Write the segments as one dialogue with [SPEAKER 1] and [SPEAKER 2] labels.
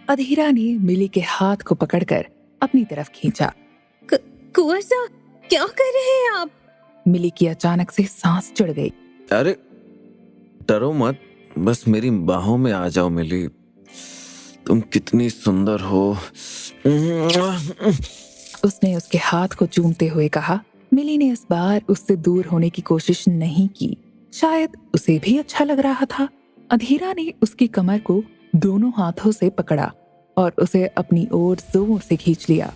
[SPEAKER 1] अधीरा ने मिली के हाथ को पकड़कर अपनी तरफ खींचा।
[SPEAKER 2] कुंवर साहब, क्या कर रहे हैं आप?
[SPEAKER 1] मिली की अचानक से सांस चढ़ गई।
[SPEAKER 3] अरे डरो मत, बस मेरी बाहों में आ जाओ मिली। तुम कितनी सुंदर हो।
[SPEAKER 1] उसने उसके हाथ को चूमते हुए कहा। मिली ने इस बार उससे दूर होने की कोशिश नहीं की, शायद उसे भी अच्छा लग रहा था। अधीरा ने उसकी कमर को दोनों हाथों से पकड़ा और उसे अपनी ओर जोर से खींच लिया।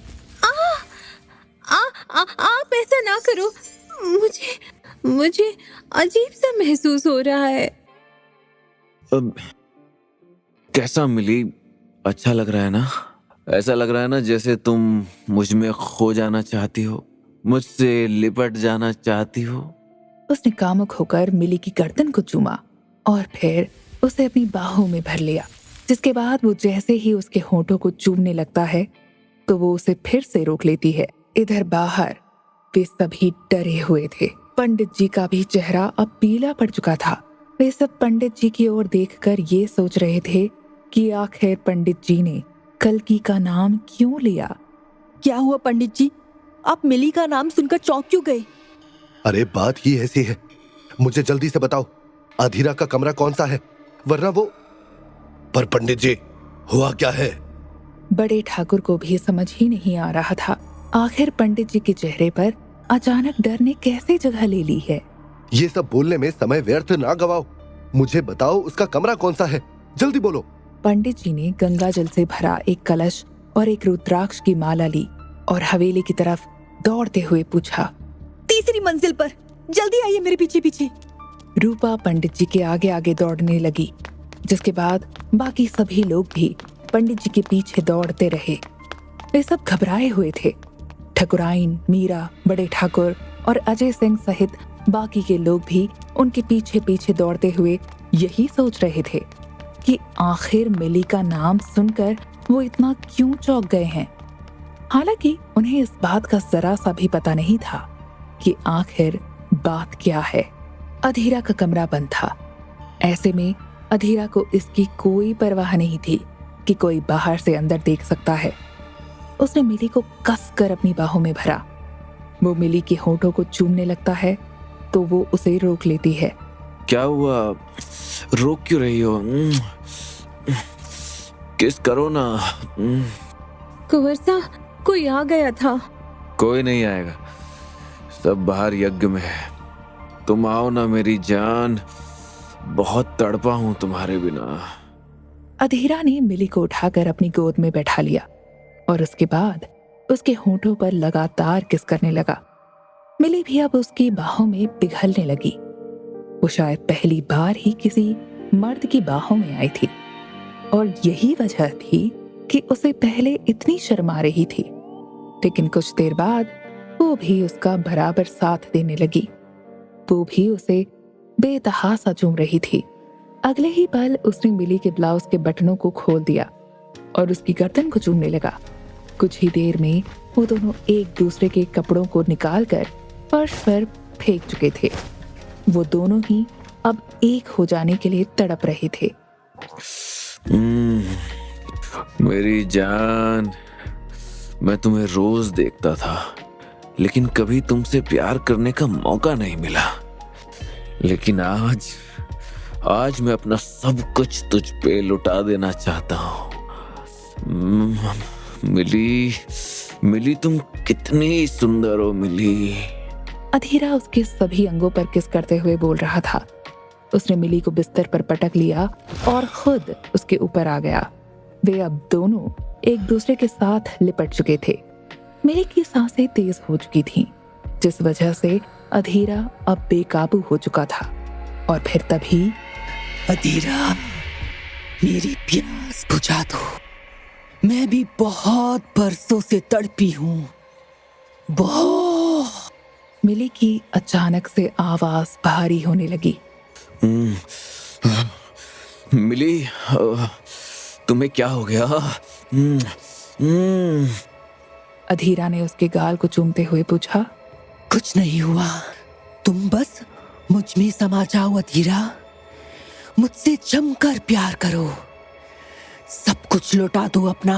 [SPEAKER 2] आप ऐसा ना करो, मुझे अजीब सा महसूस हो रहा है।
[SPEAKER 3] अब कैसा मिली? अच्छा लग रहा है ना? ऐसा लग रहा है ना जैसे तुम मुझ में खो जाना चाहती हो, मुझसे लिपट जाना चाहती हो।
[SPEAKER 1] उसने कामुक होकर मिली की गर्दन को चूमा और फिर उसे अपनी बाहों में भर लिया, जिसके बाद वो जैसे ही उसके होठों को चूमने लगता है तो वो उसे फिर से रोक लेती है। इधर बाहर वे सभी डरे हुए थे। पंडित जी का भी चेहरा अब पीला पड़ चुका था। वे सब पंडित जी की ओर देखकर ये सोच रहे थे कि आखिर पंडित जी ने कल्कि का नाम क्यों लिया।
[SPEAKER 4] क्या हुआ पंडित जी? आप मिली का नाम सुनकर चौंक क्यों गए?
[SPEAKER 5] अरे बात ही ऐसी है, मुझे जल्दी से बताओ अधीरा का कमरा कौन सा है, वरना वो। पर पंडित जी, हुआ क्या है?
[SPEAKER 1] बड़े ठाकुर को भी समझ ही नहीं आ रहा था, आखिर पंडित जी के चेहरे पर अचानक डर ने कैसे जगह ले ली है।
[SPEAKER 5] ये सब बोलने में समय व्यर्थ ना गवाओ, मुझे बताओ उसका कमरा कौन सा है, जल्दी बोलो।
[SPEAKER 1] पंडित जी ने गंगा जल से भरा एक कलश और एक रुद्राक्ष की माला ली और हवेली की तरफ दौड़ते हुए पूछा,
[SPEAKER 4] तीसरी मंजिल पर, जल्दी आइए मेरे पीछे पीछे।
[SPEAKER 1] रूपा पंडित जी के आगे आगे दौड़ने लगी, जिसके बाद बाकी सभी लोग भी पंडित जी के पीछे दौड़ते रहे। वे सब घबराए हुए थे। ठकुराइन, मीरा, बड़े ठाकुर और अजय सिंह सहित बाकी के लोग भी उनके पीछे पीछे दौड़ते हुए यही सोच रहे थे कि आखिर मिली का नाम सुनकर वो इतना क्यों चौंक गए हैं। हालांकि उन्हें इस बात का जरा सा भी पता नहीं था कि आखिर बात क्या है। अधीरा का कमरा बंद था। ऐसे में अधीरा को इसकी कोई परवाह नहीं थी कि कोई बाहर से अंदर देख सकता है। उसने मिली को कसकर अपनी बाहों में भरा। वो मिली के होठों को चूमने लगता है तो वो उसे रोक लेती है।
[SPEAKER 3] क्या हुआ? रोक क्यों रही हो? किस करो ना।
[SPEAKER 2] कुंवर साहब, कोई आ गया था।
[SPEAKER 3] कोई नहीं आएगा, सब बाहर यज्ञ में है। तुम आओ ना मेरी जान, बहुत तड़पा हूं तुम्हारे बिना।
[SPEAKER 1] अधीरा ने मिली को उठाकर अपनी गोद में बैठा लिया और उसके बाद उसके होठों पर लगातार किस करने लगा। मिली भी अब उसकी बाहों में पिघलने लगी। वो शायद पहली बार ही किसी मर्द की बाहों में आई थी और यही वजह थी कि उसे पहले इतनी शर्म आ रही थी। लेकिन कुछ देर बाद वो भी उसका बराबर साथ देने लगी। वो भी उसे बेतहासा चूम रही थी। अगले ही पल उसने मिली के ब्लाउज के बटनों को खोल दिया और उसकी गर्दन को चूमने लगा। कुछ ही देर में वो दोनों एक दूसरे के कपड़ों को निकालकर फर्श पर फेंक चुके थे। वो दोनों ही अब एक हो जाने के लिए तड़प रहे थे।
[SPEAKER 3] मेरी जान, मैं तुम्हें रोज देखता था, लेकिन कभी तुमसे प्यार करने का मौका नहीं मिला। लेकिन आज मैं अपना सब कुछ तुझ पे लुटा देना चाहता हूँ। मिली तुम कितनी सुंदर हो मिली।
[SPEAKER 1] अधीरा उसके सभी अंगों पर किस करते हुए बोल रहा था। उसने मिली को बिस्तर पर पटक लिया और खुद उसके ऊपर आ गया। वे अब दोनों एक दूसरे के साथ लिपट चुके थे। मिली की सांसें तेज हो चुकी थीं, जिस वजह से अधीरा अब बेकाबू हो चुका था। और फिर तभी
[SPEAKER 4] अधीरा, मेरी प्यास बुझा दो, मैं भी बहुत बरसों से तड़पी हूँ, बहुत।
[SPEAKER 1] मिली की अचानक से आवाज भारी होने लगी।
[SPEAKER 3] मिली, तुम्हें क्या हो गया?
[SPEAKER 1] अधीरा ने उसके गाल को चूमते हुए पूछा।
[SPEAKER 4] कुछ नहीं हुआ, तुम बस मुझ में समा जाओ अधीरा, मुझसे जमकर प्यार करो, सब कुछ लौटा दो अपना।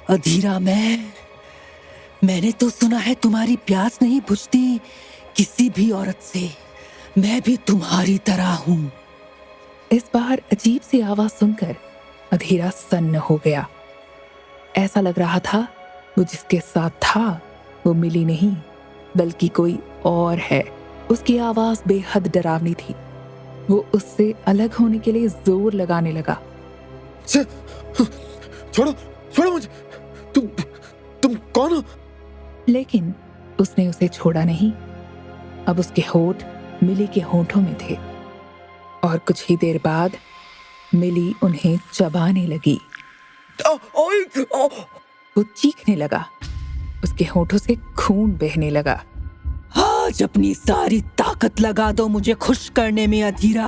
[SPEAKER 4] अधीरा, मैंने तो सुना है तुम्हारी प्यास नहीं बुझती किसी भी औरत से। मैं भी तुम्हारी तरह हूँ।
[SPEAKER 1] इस बार अजीब सी आवाज सुनकर अधीरा सन्न हो गया। ऐसा लग रहा था वो जिसके साथ था वो मिली नहीं बल्कि कोई और है। उसकी आवाज बेहद डरावनी थी। वो उससे अलग होने के लिए जोर लगाने लगा।
[SPEAKER 3] छोड़ो छोड़ो मुझे, तुम कौन हो?
[SPEAKER 1] लेकिन उसने उसे छोड़ा नहीं। अब उसके होठ मिली के होठों में थे और कुछ ही देर बाद मिली उन्हें चबाने लगी। वो चीखने लगा। उसके होठों से खून बहने लगा।
[SPEAKER 4] आज अपनी सारी ताकत लगा दो मुझे खुश करने में अधीरा।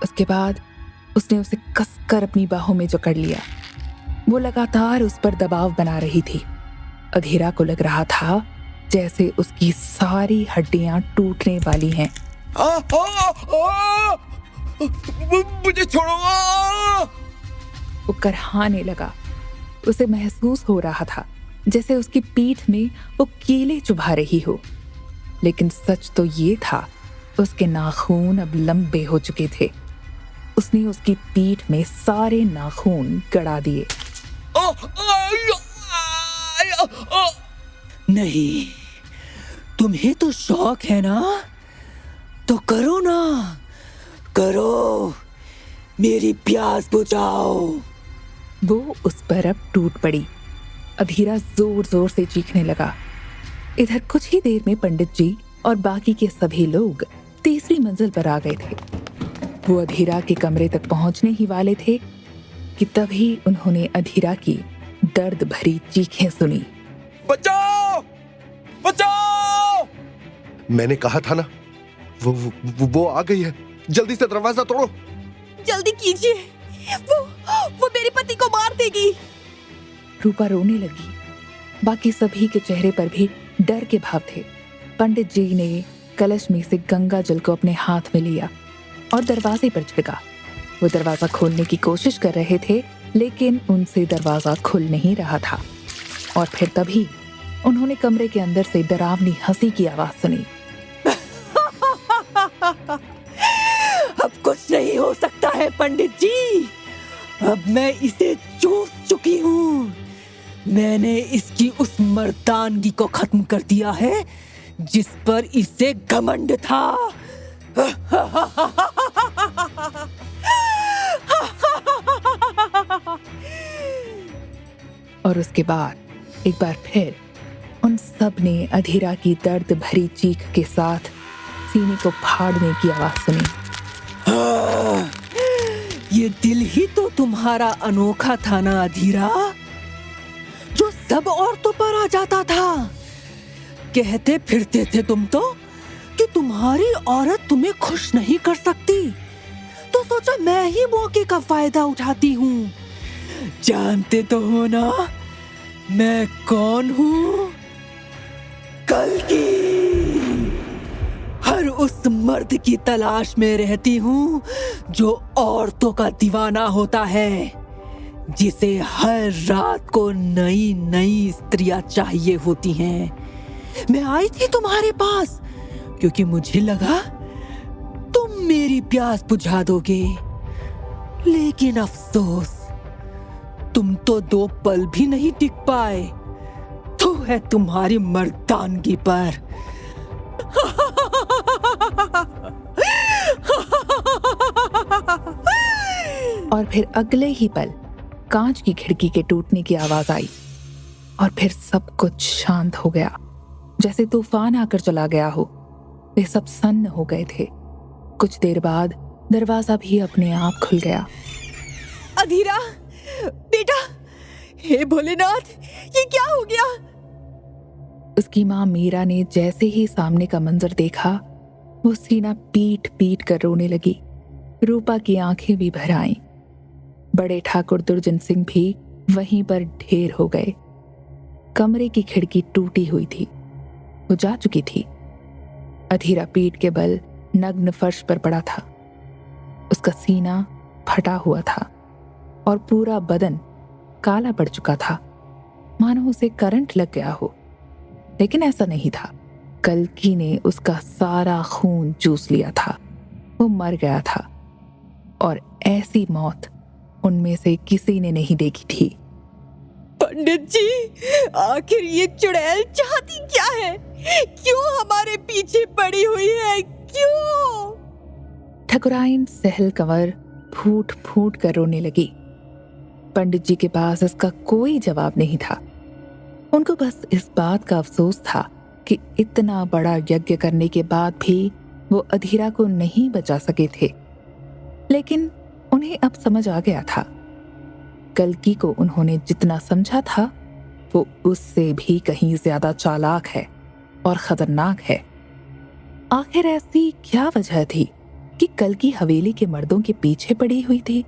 [SPEAKER 1] उसके बाद उसने उसे कसकर अपनी बाहों में जकड़ लिया। वो लगातार उस पर दबाव बना रही थी। अधीरा को लग रहा था जैसे उसकी सारी हड्डियां टूटने वाली हैं।
[SPEAKER 3] मुझे छोड़ो।
[SPEAKER 1] वो करहाने लगा। उसे महसूस हो रहा था जैसे उसकी पीठ में वो कीले चुभा रही हो। लेकिन सच तो ये था उसके नाखून अब लंबे हो चुके थे। उसने उसकी पीठ में सारे नाखून गड़ा दिए।
[SPEAKER 4] नहीं, तुम्हें तो शौक है ना, तो करो ना, करो, मेरी प्यास बुझाओ।
[SPEAKER 1] वो उस पर अब टूट पड़ी। अधीरा जोर जोर से चीखने लगा। इधर कुछ ही देर में पंडित जी और बाकी के सभी लोग तीसरी मंजिल पर आ गए थे। वो अधीरा के कमरे तक पहुंचने ही वाले थे कि तभी उन्होंने अधीरा की दर्द भरी चीखें सुनी।
[SPEAKER 3] बचाओ! बचाओ!
[SPEAKER 5] मैंने कहा था ना, वो आ गई है। जल्दी से दरवाजा तोड़ो।
[SPEAKER 2] जल्दी कीजिए, वो मेरे पति को मार देगी।
[SPEAKER 1] रूपा रोने लगी। बाकी सभी के चेहरे पर भी डर के भाव थे। पंडित जी ने कलश में से गंगा जल को अपने हाथ में लिया और दरवाजे पर छिड़का। वो दरवाजा खोलने की कोशिश कर रहे थे लेकिन उनसे दरवाजा खुल नहीं रहा था। और फिर तभी उन्होंने कमरे के अंदर से डरावनी हंसी की आवाज सुनी।
[SPEAKER 4] अब कुछ नहीं हो सकता है पंडित जी। अब मैं इसे चूस चुकी हूँ। मैंने इसकी उस मर्दानगी को खत्म कर दिया है जिस पर इसे घमंड था।
[SPEAKER 1] और उसके बाद एक बार फिर उन सब ने अधीरा की दर्द भरी चीख के साथ सीने को फाड़ने की आवाज सुनी।
[SPEAKER 4] ये दिल ही तो तुम्हारा अनोखा था ना अधीरा, जो सब औरतों पर आ जाता था। कहते फिरते थे तुम तो कि तुम्हारी औरत तुम्हें खुश नहीं कर सकती, तो सोचा मैं ही मौके का फायदा उठाती हूँ। जानते तो हो ना मैं कौन हूँ? कल्कि। हर उस मर्द की तलाश में रहती हूँ जो औरतों का दीवाना होता है, जिसे हर रात को नई नई स्त्रियां चाहिए होती हैं। मैं आई थी तुम्हारे पास क्योंकि मुझे लगा तुम मेरी प्यास बुझा दोगे, लेकिन अफसोस तुम तो 2 पल भी नहीं टिक पाए। तो है तुम्हारी मर्दानगी पर।
[SPEAKER 1] और फिर अगले ही पल कांच की खिड़की के टूटने की आवाज आई और फिर सब कुछ शांत हो गया, जैसे तूफान आकर चला गया हो। वे सब सन्न हो गए थे। कुछ देर बाद दरवाजा भी अपने आप खुल गया।
[SPEAKER 2] अधीरा, बेटा, हे भोलेनाथ, ये क्या हो गया?
[SPEAKER 1] उसकी माँ मीरा ने जैसे ही सामने का मंजर देखा वो सीना पीट पीट कर रोने लगी। रूपा की आंखें भी भर आईं। बड़े ठाकुर दुर्जन सिंह भी वहीं पर ढेर हो गए। कमरे की खिड़की टूटी हुई थी, वो जा चुकी थी। अधीरा पीठ के बल नग्न फर्श पर पड़ा था। उसका सीना फटा हुआ था और पूरा बदन काला पड़ चुका था, मानो उसे करंट लग गया हो। लेकिन ऐसा नहीं था। कल्कि ने उसका सारा खून चूस लिया था। वो मर गया था और ऐसी मौत उनमें से किसी ने नहीं देखी थी।
[SPEAKER 4] पंडित जी, आखिर ये चुड़ैल चाहती क्या है? क्यों हमारे पीछे पड़ी हुई है? क्यों?
[SPEAKER 1] ठकुराइन सहल कंवर फूट फूट कर रोने लगी। पंडित जी के पास इसका कोई जवाब नहीं था। उनको बस इस बात का अफसोस था कि इतना बड़ा यज्ञ करने के बाद भी वो अधीरा को नहीं बचा सके थे। लेकिन उन्हें अब समझ आ गया था, कल्कि को उन्होंने जितना समझा था वो उससे भी कहीं ज्यादा चालाक है और खतरनाक है। आखिर ऐसी क्या वजह थी कि कल्कि हवेली के मर्दों के पीछे पड़ी हुई थी?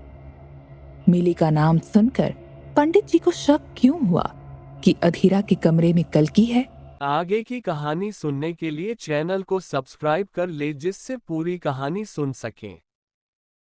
[SPEAKER 1] मिली का नाम सुनकर पंडित जी को शक क्यों हुआ कि अधीरा के कमरे में कल्कि है?
[SPEAKER 6] आगे की कहानी सुनने के लिए चैनल को सब्सक्राइब कर ले, जिससे पूरी कहानी सुन सकें।